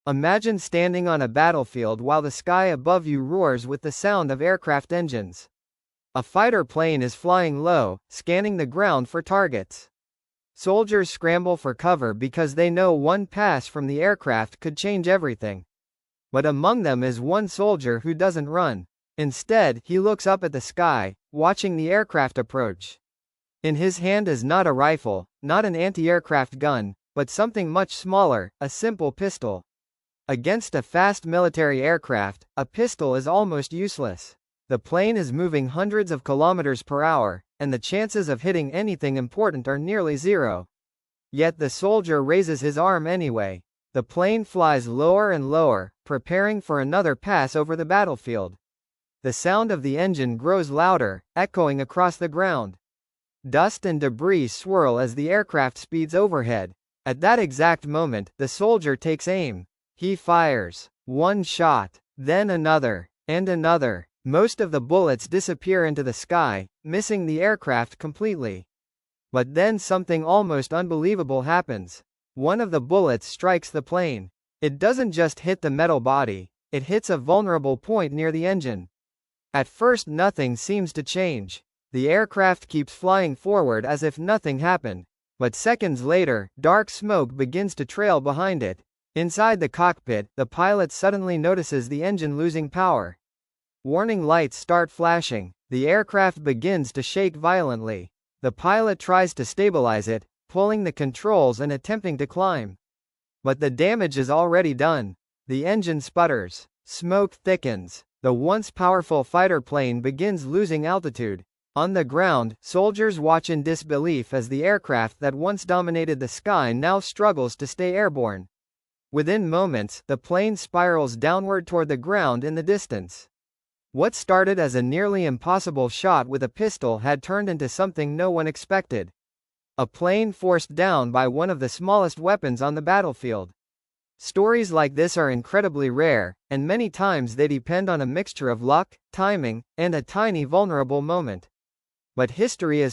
Imagine standing on a battlefield while the sky above you roars with the sound of aircraft engines. A fighter plane is flying low, scanning the ground for targets. Soldiers scramble for cover because they know one pass from the aircraft could change everything. But among them is one soldier who doesn't run. Instead, he looks up at the sky, watching the aircraft approach. In his hand is not a rifle, not an anti-aircraft gun, but something much smaller, a simple pistol. Against a fast military aircraft, a pistol is almost useless. The plane is moving hundreds of kilometers per hour, and the chances of hitting anything important are nearly zero. Yet the soldier raises his arm anyway. The plane flies lower and lower, preparing for another pass over the battlefield. The sound of the engine grows louder, echoing across the ground. Dust and debris swirl as the aircraft speeds overhead. At that exact moment, the soldier takes aim. He fires. One shot, then another, and another. Most of the bullets disappear into the sky, missing the aircraft completely. But then something almost unbelievable happens. One of the bullets strikes the plane. It doesn't just hit the metal body, it hits a vulnerable point near the engine. At first nothing seems to change. The aircraft keeps flying forward as if nothing happened. But seconds later, dark smoke begins to trail behind it. Inside the cockpit, the pilot suddenly notices the engine losing power. Warning lights start flashing. The aircraft begins to shake violently. The pilot tries to stabilize it, pulling the controls and attempting to climb. But the damage is already done. The engine sputters. Smoke thickens. The once powerful fighter plane begins losing altitude. On the ground, soldiers watch in disbelief as the aircraft that once dominated the sky now struggles to stay airborne. Within moments, the plane spirals downward toward the ground in the distance. What started as a nearly impossible shot with a pistol had turned into something no one expected. A plane forced down by one of the smallest weapons on the battlefield. Stories like this are incredibly rare, and many times they depend on a mixture of luck, timing, and a tiny vulnerable moment. But history is